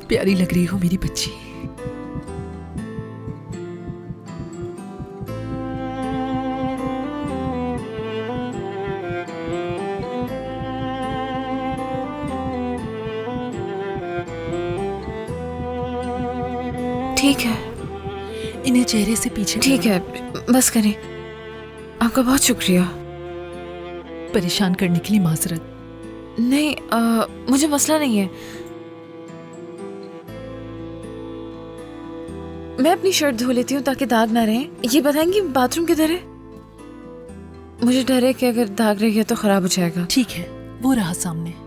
बहुत प्यारी लग रही हो मेरी बच्ची। ठीक है, इन्हें चेहरे से पीछे ठीक है, बस करें। आपका बहुत शुक्रिया। परेशान करने के लिए माजरत। नहीं, मुझे मसला नहीं है। मैं अपनी शर्ट धो लेती हूँ ताकि दाग ना रहे। ये बताएंगी बाथरूम किधर है? मुझे डर है कि अगर दाग रह गया तो खराब हो जाएगा। ठीक है, वो रहा सामने।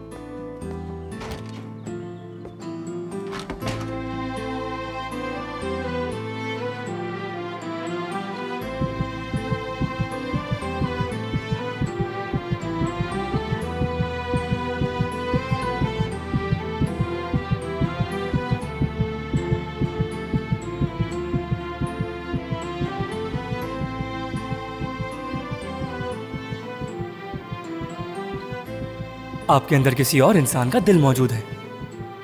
आपके अंदर किसी और इंसान का दिल मौजूद है,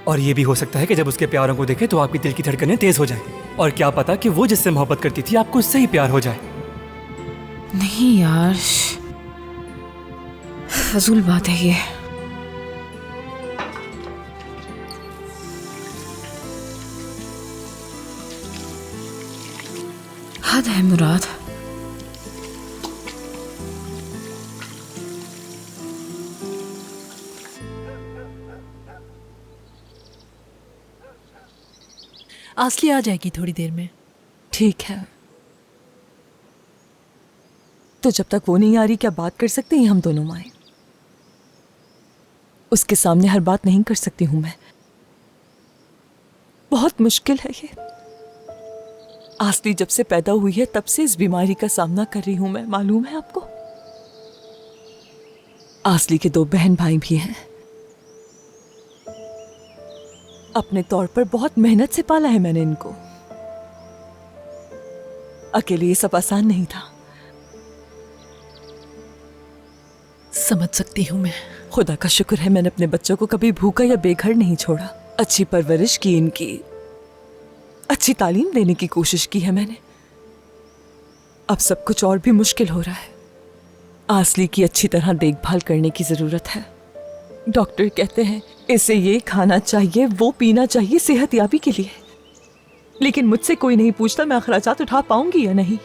और ये भी हो सकता है कि जब उसके प्यारों को देखे तो आपकी दिल की धड़कनें तेज हो जाएं, और क्या पता कि वो जिससे मोहब्बत करती थी आपको उससे ही प्यार हो जाए। नहीं यार, फजूल बात है ये। हद है मुराद। आसली आ जाएगी थोड़ी देर में। ठीक है, तो जब तक वो नहीं आ रही क्या बात कर सकते हैं हम दोनों माएं? उसके सामने हर बात नहीं कर सकती हूं मैं। बहुत मुश्किल है ये। आसली जब से पैदा हुई है तब से इस बीमारी का सामना कर रही हूं मैं, मालूम है आपको? आसली के 2 बहन भाई भी हैं। अपने तौर पर बहुत मेहनत से पाला है मैंने इनको। अकेले ये सब आसान नहीं था। समझ सकती हूँ मैं। खुदा का शुक्र है मैंने अपने बच्चों को कभी भूखा या बेघर नहीं छोड़ा। अच्छी परवरिश की इनकी, अच्छी तालीम देने की कोशिश की है मैंने। अब सब कुछ और भी मुश्किल हो रहा है। आसली की अच्छी तरह देखभाल करने की जरूरत है। डॉक्टर कहते हैं इसे ये खाना चाहिए, वो पीना चाहिए सेहतयाबी के लिए, लेकिन मुझसे कोई नहीं पूछता मैं अखराजात उठा पाऊंगी या नहीं।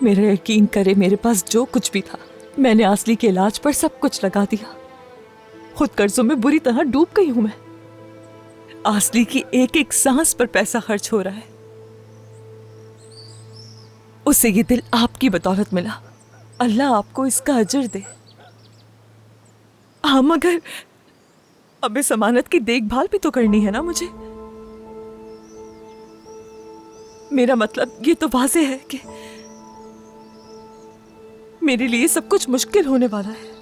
मेरा यकीन करे, मेरे पास जो कुछ भी था मैंने आसली के इलाज पर सब कुछ लगा दिया। खुद कर्जों में बुरी तरह डूब गई हूं मैं। आसली की एक एक सांस पर पैसा खर्च हो रहा है। उसे ये दिल आपकी बदौलत मिला, अल्लाह आपको इसका अजर दे। हाँ, मगर अब इस अमानत की देखभाल भी तो करनी है ना मुझे। मेरा मतलब ये तो वाज़ेह है कि मेरे लिए सब कुछ मुश्किल होने वाला है।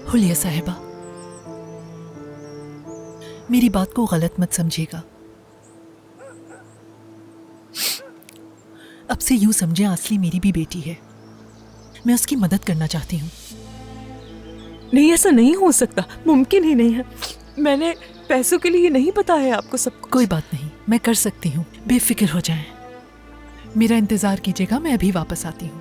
हुलिया साहिबा, मेरी बात को गलत मत समझिएगा। अब से यूं समझें आसली मेरी भी बेटी है। मैं उसकी मदद करना चाहती हूँ। नहीं, ऐसा नहीं हो सकता, मुमकिन ही नहीं है। मैंने पैसों के लिए नहीं बताया आपको सब कुछ। कोई बात नहीं, मैं कर सकती हूँ, बेफिक्र हो जाएं। मेरा इंतजार कीजिएगा, मैं अभी वापस आती हूँ।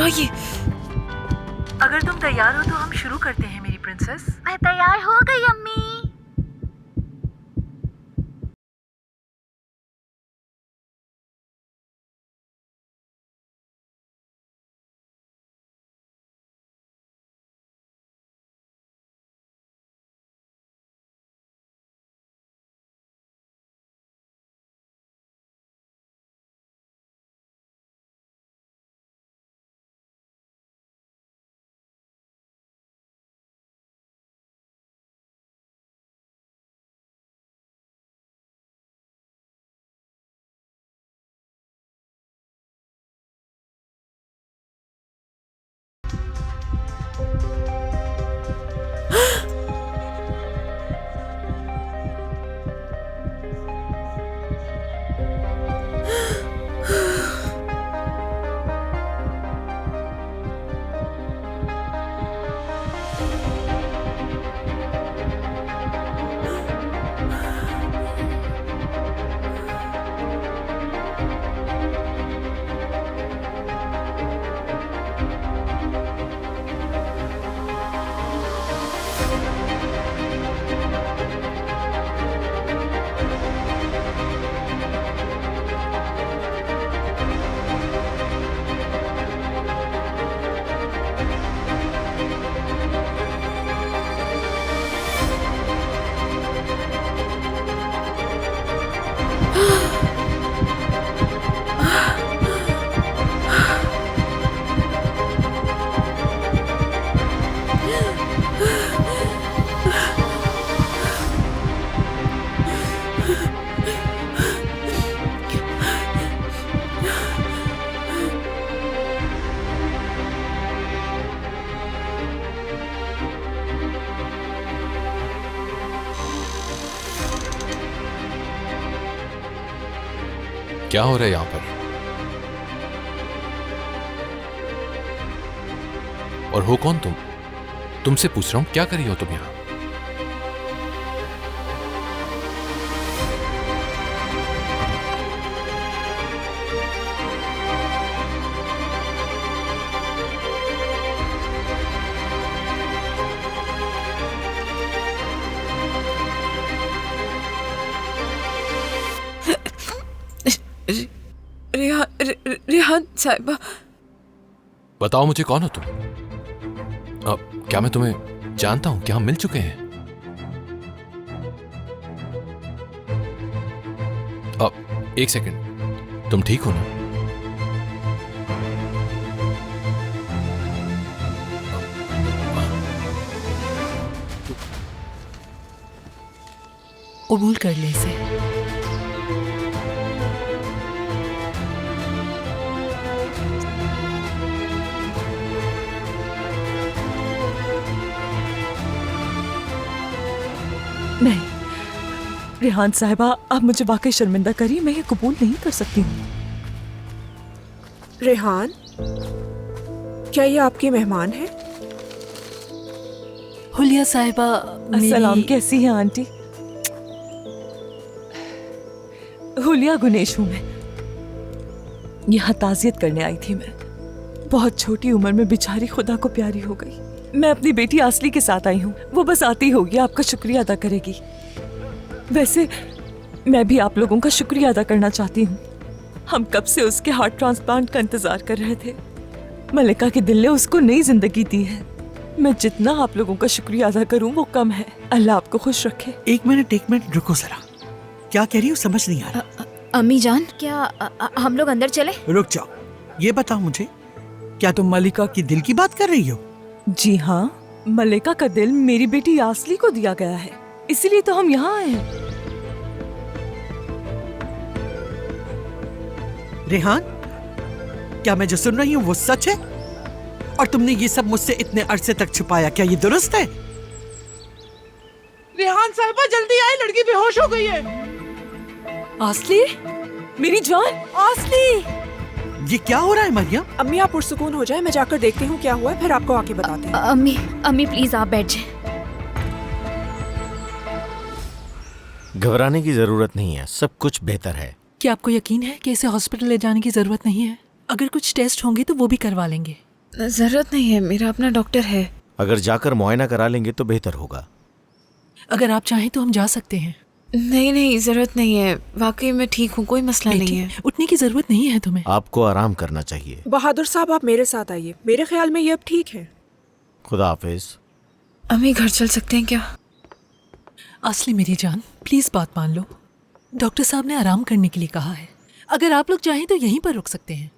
क्या ये? अगर तुम तैयार हो तो हम शुरू करते हैं मेरी प्रिंसेस। मैं तैयार हो गई अम्मी। क्या हो रहा है यहां पर? और हो कौन तुम? तुमसे पूछ रहा हूं, क्या कर रही हो तुम यहां? रेहान साहिबा, बताओ मुझे, कौन हो तुम? क्या मैं तुम्हें जानता हूं? क्या हम मिल चुके हैं? एक सेकंड, तुम ठीक हो ना? कबूल कर ले इसे। नहीं रेहान साहिबा, आप मुझे वाकई शर्मिंदा करिए, मैं ये कबूल नहीं कर सकती हूँ। रेहान, क्या ये आपके मेहमान हैं? हुलिया साहिबा, अस्सलाम, कैसी हैं आंटी? हुलिया गुनेश हूँ मैं। यहाँ ताज़ियत करने आई थी मैं। बहुत छोटी उम्र में बेचारी खुदा को प्यारी हो गई। मैं अपनी बेटी आसली के साथ आई हूँ, वो बस आती होगी, आपका शुक्रिया अदा करेगी। वैसे मैं भी आप लोगों का शुक्रिया अदा करना चाहती हूँ। हम कब से उसके हार्ट ट्रांसप्लांट का इंतजार कर रहे थे। मलिका के दिल ने उसको नई जिंदगी दी है। मैं जितना आप लोगों का शुक्रिया अदा करूँ वो कम है। अल्लाह आपको खुश रखे। एक मिनट रुको जरा, क्या कह रही हो समझ नहीं आ रहा। अम्मी जान, क्या हम लोग अंदर चले? रुक जाओ, ये बताओ मुझे, क्या तुम मलिका की दिल की बात कर रही हो? जी हाँ, मलिका का दिल मेरी बेटी यासली को दिया गया है, इसीलिए तो हम यहाँ आए हैं। रेहान, क्या मैं जो सुन रही हूँ वो सच है? और तुमने ये सब मुझसे इतने अरसे तक छुपाया, क्या ये दुरुस्त है? रेहान साहिबा जल्दी आए, लड़की बेहोश हो गई है। आसली, मेरी जान, आसली। ये क्या हो रहा है मरियम? अम्मी आप पुरसुकून हो जाए, मैं जाकर देखती हूँ क्या हुआ है, फिर आपको आके बताते हैं। अम्मी प्लीज आप बैठ जाएं। घबराने की जरूरत नहीं है, सब कुछ बेहतर है। क्या आपको यकीन है कि इसे हॉस्पिटल ले जाने की जरूरत नहीं है? अगर कुछ टेस्ट होंगे तो वो भी करवा लेंगे। जरूरत नहीं है, मेरा अपना डॉक्टर है। अगर जाकर मुआयना करा लेंगे तो बेहतर होगा। अगर आप चाहें तो हम जा सकते हैं। नहीं नहीं, जरूरत नहीं है, वाकई मैं ठीक हूँ, कोई मसला नहीं है। उठने की जरूरत नहीं है तुम्हें। आपको आराम करना चाहिए। बहादुर साहब, आप मेरे साथ आइए, मेरे ख्याल में ये अब ठीक है। खुदा हाफिज। अम्मी घर चल सकते हैं क्या? असली मेरी जान, प्लीज बात मान लो। डॉक्टर साहब ने आराम करने के लिए कहा है। अगर आप लोग चाहें तो यहीं पर रुक सकते हैं।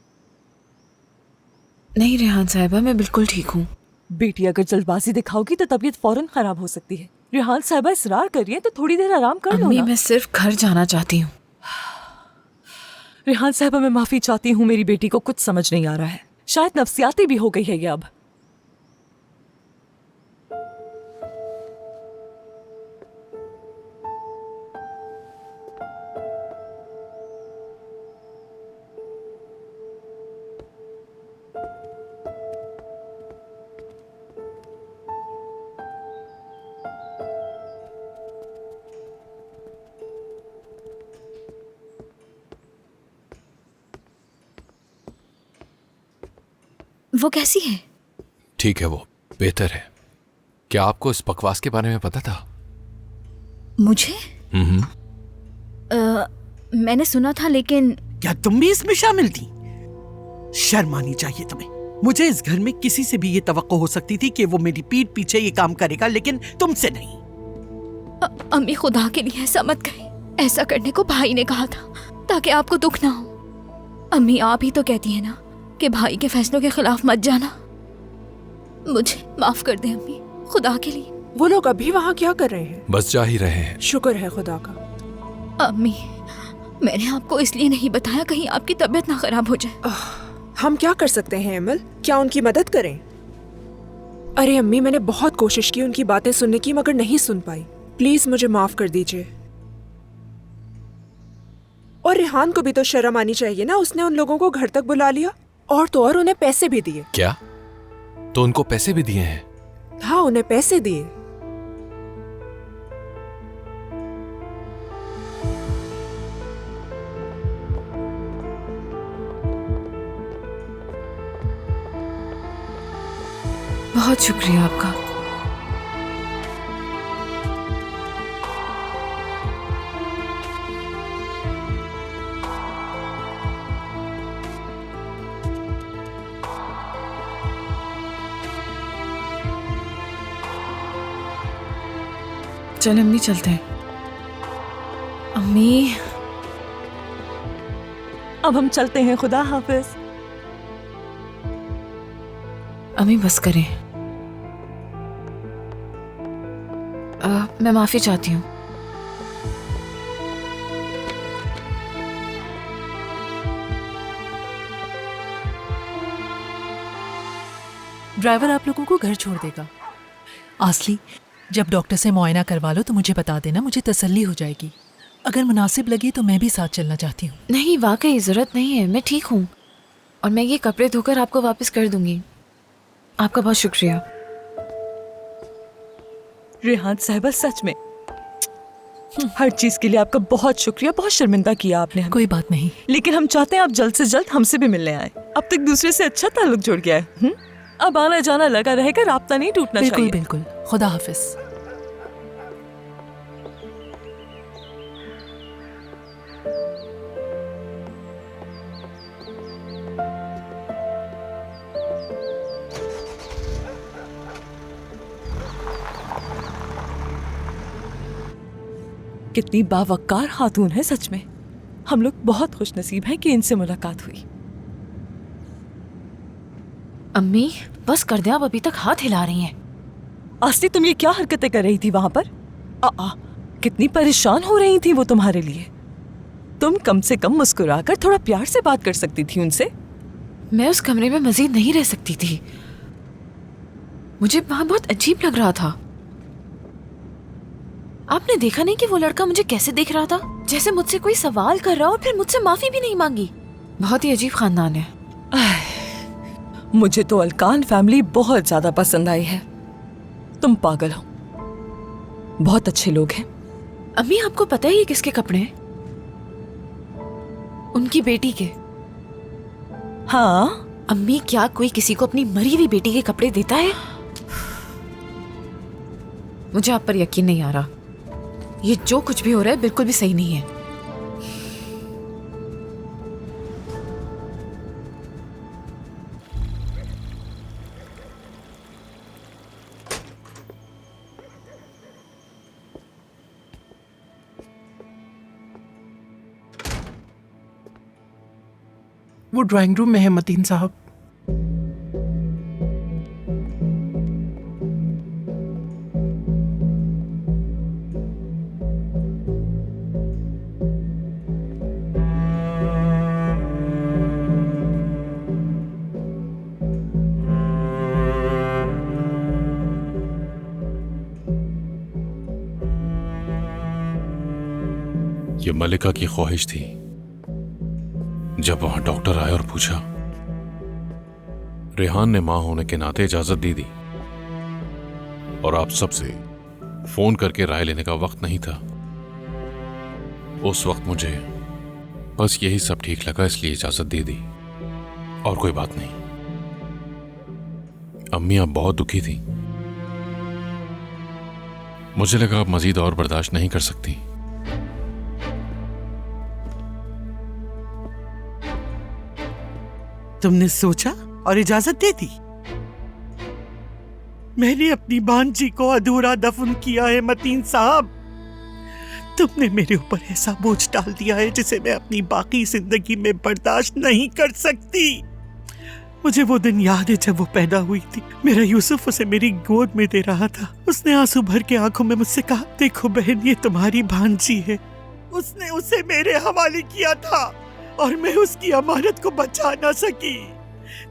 नहीं रेहान साहिबा, मैं बिल्कुल ठीक हूँ। बेटी अगर जल्दबाजी दिखाओगी तो तबीयत फौरन खराब हो सकती है। रेहान साहिबा इसरार कर रही है तो थोड़ी देर आराम कर लो अम्मी ना। मैं सिर्फ घर जाना चाहती हूँ। रेहान साहिबा मैं माफी चाहती हूँ, मेरी बेटी को कुछ समझ नहीं आ रहा है। शायद नफसियाती भी हो गई है ये अब। वो कैसी है? ठीक है, वो बेहतर है। क्या आपको इस बकवास के बारे में पता था? मुझे? मैंने सुना था, लेकिन क्या तुम भी इसमें शामिल थी? शर्म आनी चाहिए तुम्हें। मुझे इस घर में किसी से भी ये तवक्को हो सकती थी कि वो मेरी पीठ पीछे ये काम करेगा, लेकिन तुमसे नहीं। अम्मी खुदा के लिए ऐसा मत करें। ऐसा करने को भाई ने कहा था ताकि आपको दुख ना हो। अम्मी आप ही तो कहती है ना कि भाई के फैसलों के खिलाफ मत जाना। मुझे माफ कर दे अम्मी, खुदा के लिए। वो लोग अभी वहाँ क्या कर रहे हैं? बस जा ही रहे हैं। शुक्र है खुदा का। अम्मी मैंने आपको इसलिए नहीं बताया कहीं आपकी तबीयत ना खराब हो जाए। हम क्या कर सकते हैं अमल? क्या उनकी मदद करें? अरे अम्मी, मैंने बहुत कोशिश की उनकी बातें सुनने की, मगर नहीं सुन पाई। प्लीज मुझे माफ कर दीजिए। और रेहान को भी तो शर्म आनी चाहिए ना, उसने उन लोगों को घर तक बुला लिया और तो और उन्हें पैसे भी दिए। क्या? तो उनको पैसे भी दिए हैं? हाँ, उन्हें पैसे दिए। बहुत शुक्रिया आपका। चल अम्मी चलते हैं। अम्मी अब हम चलते हैं, खुदा हाफिज। अम्मी बस करें। मैं माफी चाहती हूँ। ड्राइवर आप लोगों को घर छोड़ देगा। आसली, जब डॉक्टर से मुआयना करवा लो तो मुझे बता देना, मुझे तसल्ली हो जाएगी। अगर मुनासिब लगे तो मैं भी साथ चलना चाहती हूँ। नहीं, वाकई जरूरत नहीं है, मैं ठीक हूँ। और मैं ये कपड़े धोकर आपको वापस कर दूंगी। आपका बहुत शुक्रिया। रेहान साहिबा सच में हर चीज के लिए आपका बहुत शुक्रिया। बहुत शर्मिंदा किया आपने हमें। कोई बात नहीं। लेकिन हम चाहते हैं आप जल्द से जल्द हमसे भी मिलने आए। अब तक दूसरे से अच्छा ताल्लुक जुड़ गया है। अब आना जाना लगा रहेगा, राब्ता नहीं टूटना बिल्कुल चाहिए। बिल्कुल। खुदा हाफिज। कितनी बावकार खातून है सच में। हम लोग बहुत खुशनसीब हैं कि इनसे मुलाकात हुई। अम्मी बस कर दे, आप अभी तक हाथ हिला रही हैं। आस्ती, तुम ये क्या हरकतें कर रही थी वहां पर? कितनी परेशान हो रही थी वो तुम्हारे लिए। तुम कम से कम मुस्कुराकर थोड़ा प्यार से बात कर सकती थी उनसे। मैं उस कमरे में मजीद नहीं रह सकती थी। मुझे वहां बहुत अजीब लग रहा था। आपने देखा नहीं कि वो लड़का मुझे कैसे देख रहा था? जैसे मुझसे कोई सवाल कर रहा और फिर मुझसे माफी भी नहीं मांगी। बहुत ही अजीब खानदान है। मुझे तो अलकान फैमिली बहुत ज्यादा पसंद आई है। तुम पागल हो, बहुत अच्छे लोग हैं। अम्मी आपको पता है ये किसके कपड़े हैं? उनकी बेटी के। हाँ, अम्मी, क्या कोई किसी को अपनी मरी हुई बेटी के कपड़े देता है? मुझे आप पर यकीन नहीं आ रहा। ये जो कुछ भी हो रहा है बिल्कुल भी सही नहीं है। वो ड्राइंग रूम में है मतीन साहब। ये मलिका की ख्वाहिश थी। जब वहां डॉक्टर आया और पूछा, रेहान ने मां होने के नाते इजाजत दे दी और आप सबसे फोन करके राय लेने का वक्त नहीं था। उस वक्त मुझे बस यही सब ठीक लगा, इसलिए इजाजत दे दी और कोई बात नहीं। अम्मी आप बहुत दुखी थी। मुझे लगा आप मजीद और बर्दाश्त नहीं कर सकती। तुमने सोचा और इजाजत दे दी। मैंने अपनी भांजी को अधूरा दफन किया है मतीन साहब। तुमने मेरे ऊपर ऐसा बोझ डाल दिया है जिसे मैं अपनी बाकी जिंदगी में बर्दाश्त नहीं कर सकती। मुझे वो दिन याद है जब वो पैदा हुई थी। मेरा यूसुफ उसे मेरी गोद में दे रहा था। उसने आंसू भर के आंखों में मुझसे कहा, देखो बहन, ये तुम्हारी भांजी है। उसने उसे मेरे हवाले किया था और मैं उसकी अमानत को बचा ना सकी।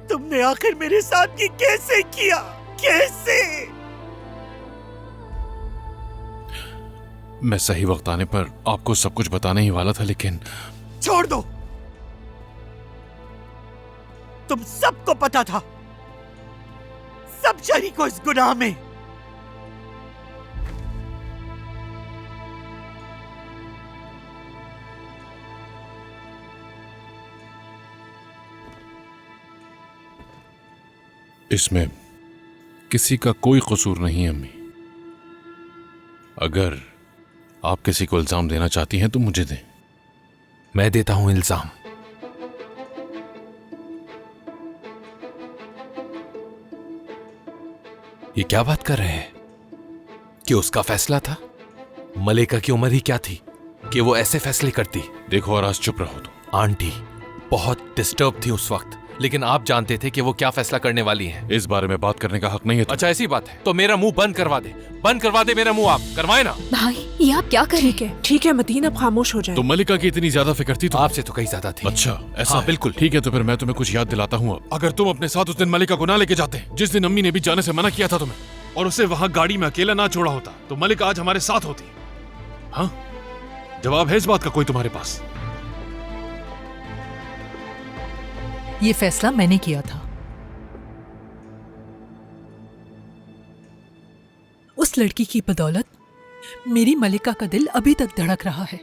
तुमने आखिर मेरे साथ ये कैसे किया? कैसे? मैं सही वक्त आने पर आपको सब कुछ बताने ही वाला था, लेकिन छोड़ दो। तुम सबको पता था, सब शरीक हो इस गुनाह में। इसमें किसी का कोई कसूर नहीं अम्मी। अगर आप किसी को इल्जाम देना चाहती हैं तो मुझे दें। मैं देता हूं इल्जाम। ये क्या बात कर रहे हैं कि उसका फैसला था? मलिका की उम्र ही क्या थी कि वो ऐसे फैसले करती? देखो और आज चुप रहो। तो आंटी बहुत डिस्टर्ब थी उस वक्त, लेकिन आप जानते थे कि वो क्या फैसला करने वाली हैं। इस बारे में बात करने का हक नहीं है। अच्छा ऐसी बात है तो मेरा मुंह बंद करवा दे, बंद करवा दे मेरा मुंह। आप करवाए ना। भाई ये आप क्या कर रहे हैं? ठीक है मतीन, अब खामोश हो जाए। तो मलिका की इतनी ज्यादा फिक्र थी तो आपसे तो कहीं ज्यादा थी। अच्छा ऐसा हाँ, है। बिल्कुल। ठीक है, तो फिर मैं तुम्हें कुछ याद दिलाता हूँ। अगर तुम अपने साथ उस दिन मलिका को ना लेके जाते, जिस दिन अम्मी ने भी जाने से मना किया था तुम्हें, और उसे वहां गाड़ी में अकेला ना छोड़ा होता, तो मलिका आज हमारे साथ होती। हाँ, जवाब है इस बात का कोई तुम्हारे पास? ये फैसला मैंने किया था। उस लड़की की बदौलत मेरी मलिका का दिल अभी तक धड़क रहा है।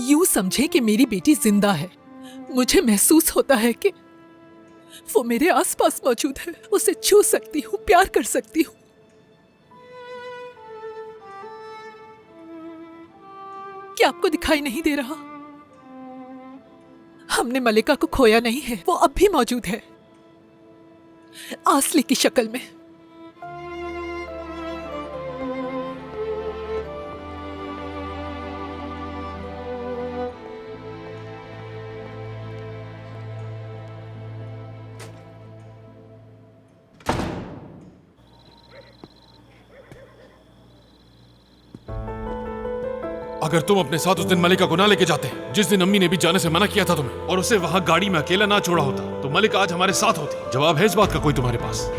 यूं समझे कि मेरी बेटी जिंदा है। मुझे महसूस होता है कि वो मेरे आसपास मौजूद है। उसे छू सकती हूँ, प्यार कर सकती हूँ। क्या आपको दिखाई नहीं दे रहा? हमने मलिका को खोया नहीं है, वो अब भी मौजूद है, आसली की शक्ल में। अगर तुम अपने साथ उस दिन मलिका को ना लेके जाते, जिस दिन अम्मी ने भी जाने से मना किया था तुम्हें, और उसे वहां गाड़ी में अकेला ना छोड़ा होता, तो मलिका आज हमारे साथ होती। जवाब है इस बात का कोई तुम्हारे पास?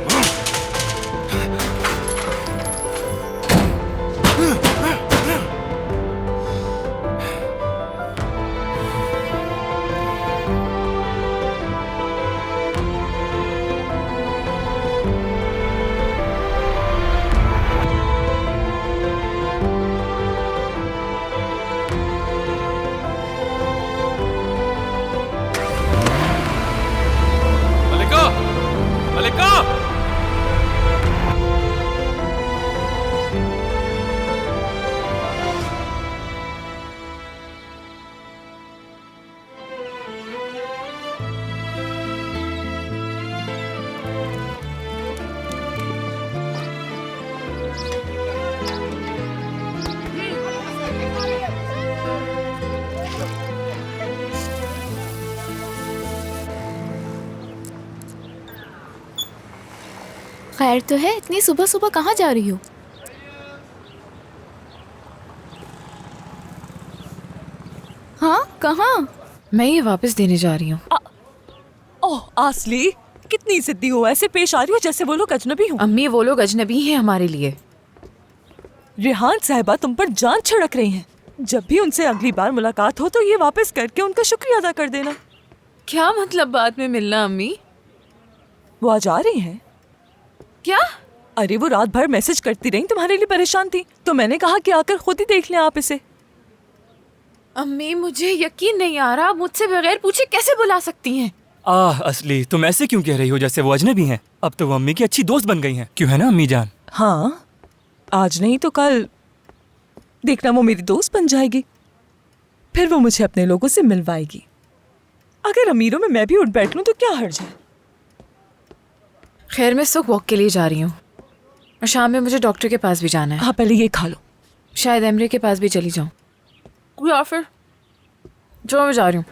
खैर तो है, इतनी सुबह सुबह कहाँ जा रही हो? हाँ, कहाँ? मैं ये वापस देने जा रही हूँ। ओह आसली, कितनी जिद्दी हो, ऐसे पेश आ रही हो जैसे वो लोग अजनबी हो। अम्मी वो लोग अजनबी हैं हमारे लिए। रेहान साहिबा तुम पर जान छिड़क रही हैं। जब भी उनसे अगली बार मुलाकात हो तो ये वापस करके उनका शुक्रिया अदा कर देना। क्या मतलब बाद में मिलना अम्मी? वो आज आ रही हैं। क्या? अरे वो रात भर मैसेज करती रही, तुम्हारे लिए परेशान थी, तो मैंने कहा कि आकर खुद ही देख लें आप इसे। अम्मी मुझे यकीन नहीं आ रहा, मुझसे बगैर पूछे कैसे बुला सकती हैं? असली तुम ऐसे क्यों कह रही हो जैसे वो अजनबी हैं? अब तो वो अम्मी की अच्छी दोस्त बन गई हैं, क्यों है ना अम्मी जान? हाँ, आज नहीं तो कल देखना वो मेरी दोस्त बन जाएगी, फिर वो मुझे अपने लोगों से मिलवाएगी। अगर अमीरों में मैं भी उठ बैठ लूं तो क्या हर्ज है? खैर मैं इस वक्त वॉक के लिए जा रही हूँ और शाम में मुझे डॉक्टर के पास भी जाना है। हाँ पहले ये खा लो। शायद एमरे के पास भी चली जाऊँ या फिर जो मैं जा रही हूँ।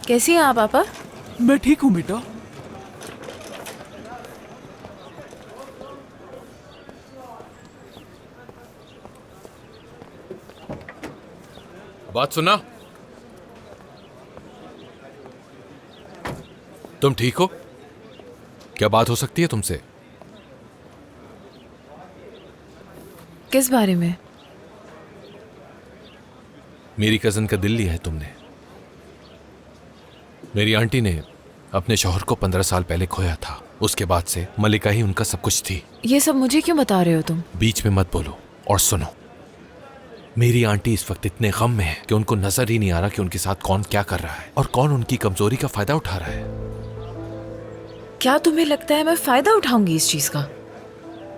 कैसी हैं आप पापा? मैं ठीक हूँ बेटा। बात सुना? तुम ठीक हो? क्या बात हो सकती है तुमसे? किस बारे में? मेरी कजन का दिल लिया है तुमने। मेरी आंटी ने अपने शौहर को 15 साल पहले खोया था। उसके बाद से मलिका ही उनका सब कुछ थी। ये सब मुझे क्यों बता रहे हो तुम? बीच में मत बोलो और सुनो। मेरी आंटी इस वक्त इतने गम में है कि उनको नजर ही नहीं आ रहा कि उनके साथ कौन क्या कर रहा है और कौन उनकी कमजोरी का फायदा उठा रहा है। क्या तुम्हें लगता है मैं फायदा उठाऊंगी इस चीज का?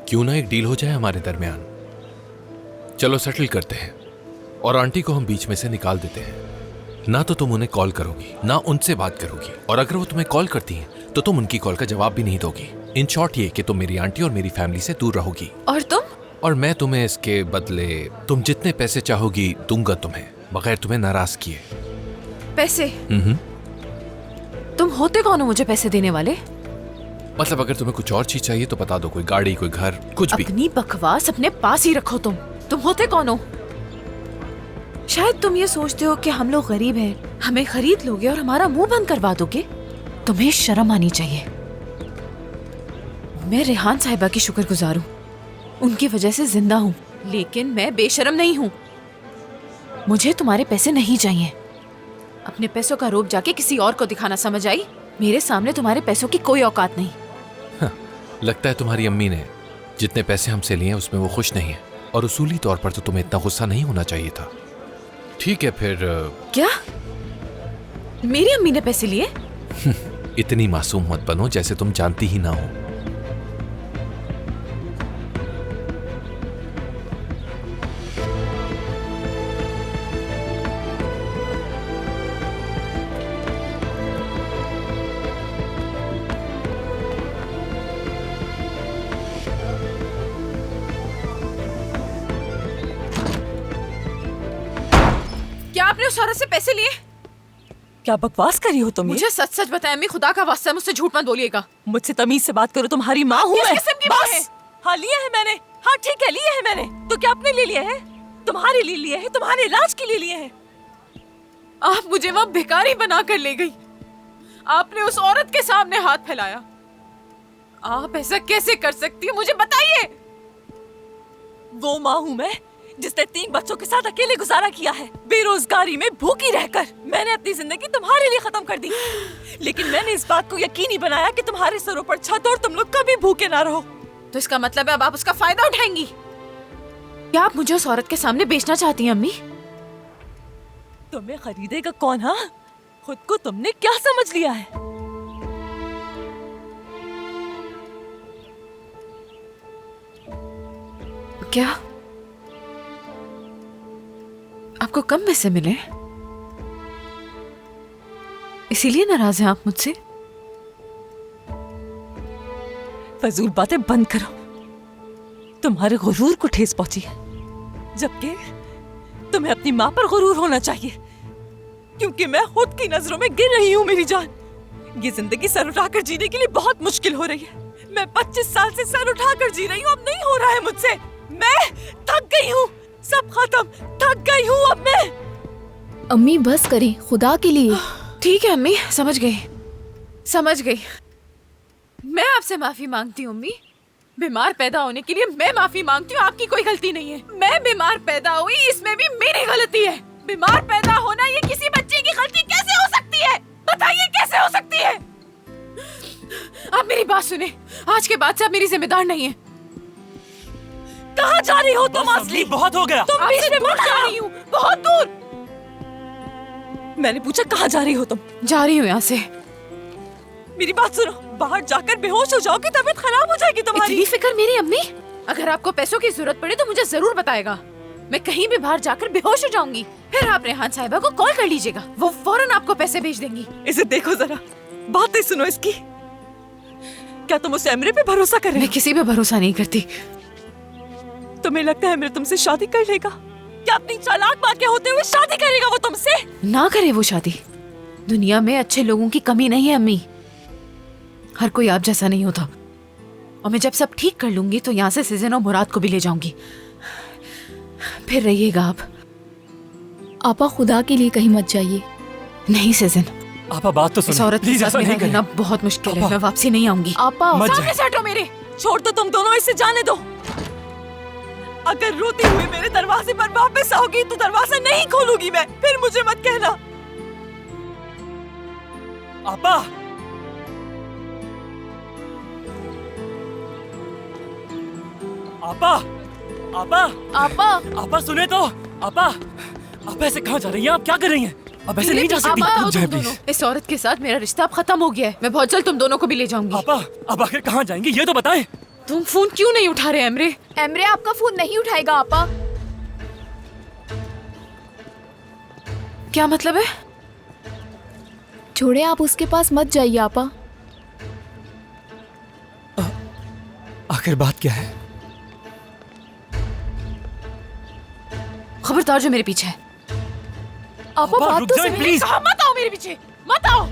क्यों ना एक डील हो जाए हमारे दरमियान। चलो सेटल करते हैं और आंटी को हम बीच में से निकाल देते हैं। ना तो तुम उन्हें कॉल करोगी ना उनसे बात करोगी, और अगर वो तुम्हें कॉल करती हैं तो तुम उनकी कॉल का जवाब भी नहीं दोगी। इन शॉर्ट ये कि तुम मेरी आंटी और मेरी फैमिली से दूर रहोगी। और तुम? और मैं तुम्हें इसके बदले तुम जितने पैसे चाहोगी दूंगा तुम्हें, बगैर तुम्हें नाराज किए। पैसे? तुम होते कौन हो मुझे पैसे देने वाले? मतलब अगर तुम्हें कुछ और चीज चाहिए तो बता दो, कोई गाड़ी, कोई घर, कुछ भी। अपनी बकवास अपने पास ही रखो। तुम होते कौन हो? शायद तुम ये सोचते हो कि हम लोग गरीब हैं, हमें खरीद लोगे और हमारा मुंह बंद करवा दोगे। तुम्हें शर्म आनी चाहिए। मैं रेहान साहिबा की शुक्रगुजार हूँ, उनकी वजह से जिंदा हूँ, लेकिन मैं बेशर्म नहीं हूँ। मुझे तुम्हारे पैसे नहीं चाहिए। अपने पैसों का रोब जाके किसी और को दिखाना, समझ आई? मेरे सामने तुम्हारे पैसों की कोई औकात नहीं। लगता है तुम्हारी अम्मी ने जितने पैसे हमसे लिए उसमें वो खुश नहीं है, और उसूली तौर पर तो तुम्हें इतना गुस्सा नहीं होना चाहिए था। ठीक है फिर। क्या? मेरी अम्मी ने पैसे लिए? इतनी मासूम मत बनो जैसे तुम जानती ही ना हो। क्या आपने उस औरत से पैसे लिए? क्या बकवास कर रही हो तुम? मुझे सच सच बताएं अम्मी, खुदा का वास्ता मुझसे झूठ मत बोलिएगा। मुझसे तमीज से बात करो, तुम्हारी माँ हूँ किस मैं। किस्म की माँ है? बस। हाँ लिए है मैंने। हाँ ठीक है लिए है मैंने। तो क्या अपने लिए लिए है? तुम्हारे लिए लिए है, तुम्हारे इलाज के लिए लिए है। आप मुझे वहाँ भिखारी बना कर ले गई। आपने उस औरत के सामने हाथ फैलाया। आप ऐसा कैसे कर सकती हो, मुझे बताइए। वो माँ हूँ मैं जिसने 3 बच्चों के साथ अकेले गुजारा किया है। बेरोजगारी में भूखी रहकर मैंने अपनी जिंदगी तुम्हारे लिए खत्म कर दी, लेकिन मैंने इस बात को यकीनी बनाया कि तुम्हारे सरों पर छत और तुम लोग कभी भूखे ना रहो। तो इसका मतलब है अब आप उसका फायदा उठाएंगी? क्या आप मुझे उस औरत के सामने बेचना चाहती हैं अम्मी? तुम्हें खरीदेगा कौन? हाँ, खुद को तुमने क्या समझ लिया है? क्या आपको कम पैसे मिले इसीलिए नाराज हैं आप मुझसे? फजूल बातें बंद करो। तुम्हारे गुरूर को ठेस पहुंची है, जबकि तुम्हें अपनी माँ पर गुरूर होना चाहिए, क्योंकि मैं खुद की नजरों में गिर रही हूँ मेरी जान। ये जिंदगी सर उठाकर जीने के लिए बहुत मुश्किल हो रही है। मैं 25 साल से सर उठाकर जी रही हूँ, अब नहीं हो रहा है मुझसे। मैं थक गई हूँ, सब खत्म, थक गई हूँ अब मैं। अम्मी बस करें, खुदा के लिए। ठीक है अम्मी, समझ गई, समझ गई। मैं आपसे माफी मांगती हूँ अम्मी। बीमार पैदा होने के लिए मैं माफी मांगती हूँ, आपकी कोई गलती नहीं है। मैं बीमार पैदा हुई, इसमें भी मेरी गलती है। बीमार पैदा होना ये किसी बच्चे की गलती कैसे हो सकती है? बताइए कैसे हो सकती है? आप मेरी बात सुने, आज के बाद से आप मेरी जिम्मेदार नहीं है। कहाँ जा रही हो तुम असली? बहुत हो गया। तुम बीच में मत जा रही हूँ, बहुत दूर। मैंने पूछा कहाँ जा रही हो तुम? जा रही हूँ यहाँ से। मेरी बात सुनो, बाहर जाकर बेहोश हो जाओगे, तबीयत खराब हो जाएगी तुम्हारी। इतनी फिक्र मेरी अम्मी? अगर आपको पैसों की जरूरत पड़े तो मुझे जरूर बताएगा। मैं कहीं भी बाहर जाकर बेहोश हो जाऊंगी, फिर आप रेहान साहिबा को कॉल कर लीजिएगा, वो फौरन आपको पैसे भेज देंगी। इसे देखो जरा, बातें सुनो इसकी। क्या तुम उस एमरे पे भरोसा कर रहे मैं हो? किसी पे भरोसा नहीं करती। तुम्हें लगता है एमरे तुमसे शादी कर लेगा? क्या अपनी चालाक माँ के होते हुए शादी करेगा वो तुमसे? ना करे वो शादी। दुनिया में अच्छे लोगों की कमी नहीं है अम्मी, हर कोई आप जैसा नहीं होता। और मैं जब सब ठीक कर लूंगी तो यहाँ से सीजन और मुराद को भी ले जाऊंगी, फिर रहिएगा आप। आपा खुदा के लिए कहीं मत जाइए। नहीं सीजन, आपा बात तो इस सुनो, औरत के प्लीज साथ ऐसा मेरा नहीं करें। रहना बहुत मुश्किल है। आपा। मैं वापसी नहीं आऊंगी। आपा मत सामने जाए। से हटो मेरे। छोड़ दो तुम दोनों, इसे जाने दो। अगर रोती हुई मेरे दरवाजे पर वापस आओगी तो दरवाजा नहीं खोलूंगी मैं, फिर मुझे मत कहना। आपा, आपा, आपा, आपा आपा सुने तो। आपा, आप ऐसे कहाँ जा रही हैं? आप क्या कर रही हैं? अब ऐसे नहीं जा सकती। आप आओ रुक जाए तुम दोनों। प्लीज। इस औरत के साथ मेरा रिश्ता अब खत्म हो गया है। मैं बहुत जल्द तुम दोनों को भी ले जाऊंगी। आपा, अब आखिर कहाँ जाएंगी ये तो बताएं। तुम फोन क्यों नहीं उठा रहे एमरे? एमरे आपका फोन नहीं उठाएगा आपा। क्या मतलब है? छोड़े, आप उसके पास मत जाइए आपा। आखिर बात क्या है? खबरदार जो मेरे पीछे है। आपा बात रुक तो जाए, सुनिए। प्लीज। कहा मत आओ मेरे पीछे, मत आओ।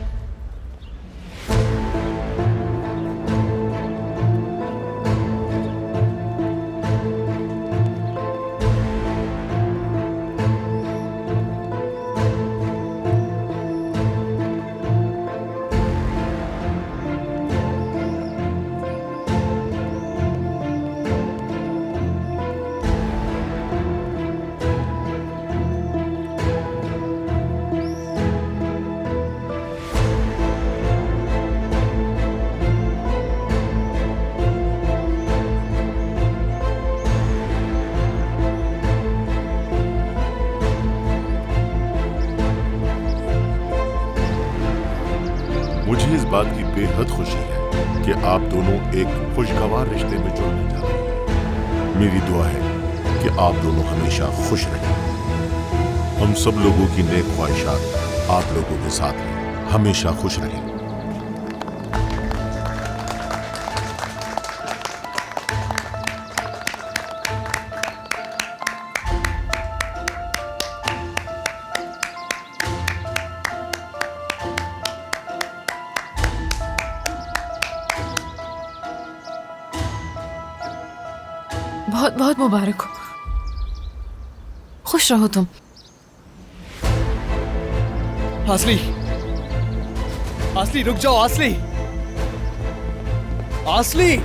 मुझे इस बात की बेहद खुशी है कि आप दोनों एक खुशगवार रिश्ते में जुड़ने जा रहे हैं। मेरी दुआ है कि आप दोनों हमेशा खुश रहें। हम सब लोगों की नेक ख्वाहिशात आप लोगों के साथ हैं। हमेशा खुश रहें। बहुत बहुत मुबारक हो। खुश रहो तुम। आसली, आसली रुक जाओ। आसली, आसली,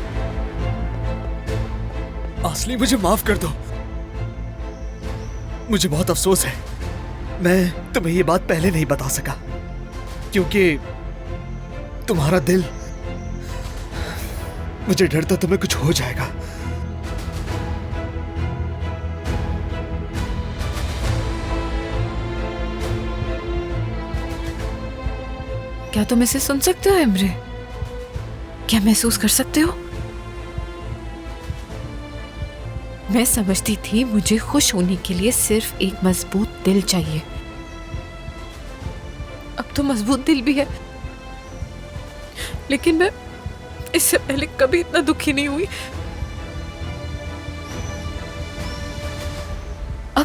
आसली मुझे माफ कर दो। मुझे बहुत अफसोस है, मैं तुम्हें ये बात पहले नहीं बता सका क्योंकि तुम्हारा दिल, मुझे डर था तुम्हें कुछ हो जाएगा। क्या तुम इसे सुन सकते हो एमरे? क्या महसूस कर सकते हो? मैं समझती थी मुझे खुश होने के लिए सिर्फ एक मजबूत दिल चाहिए। अब तो मजबूत दिल भी है, लेकिन मैं इससे पहले कभी इतना दुखी नहीं हुई।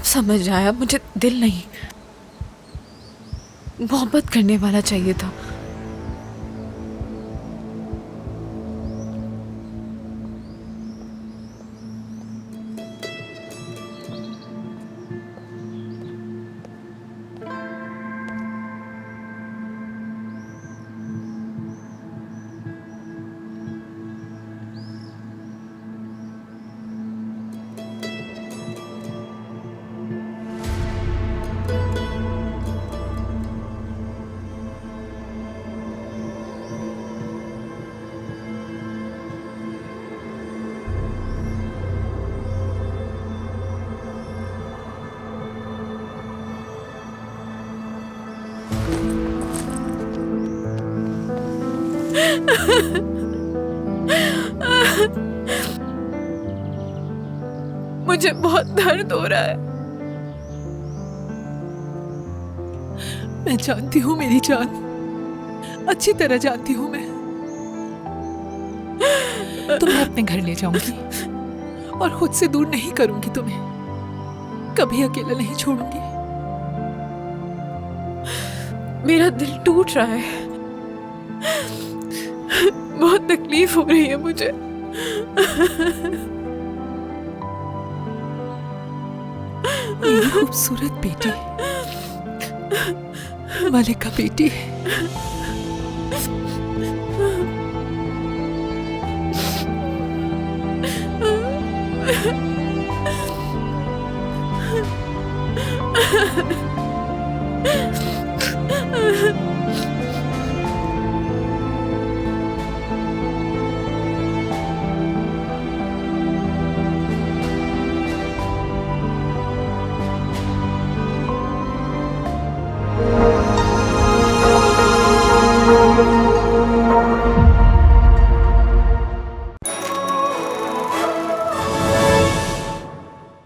अब समझ आया, मुझे दिल नहीं, मोहब्बत करने वाला चाहिए था। मुझे बहुत दर्द हो रहा है। मैं जानती हूँ मेरी जान, अच्छी तरह जानती हूँ मैं। तुम्हें अपने घर ले जाऊंगी और खुद से दूर नहीं करूंगी तुम्हें, कभी अकेला नहीं छोड़ूंगी। मेरा दिल टूट रहा है, बहुत तकलीफ हो रही है मुझे। मेरी खूबसूरत बेटी, मलिका बेटी। Ha ha ha.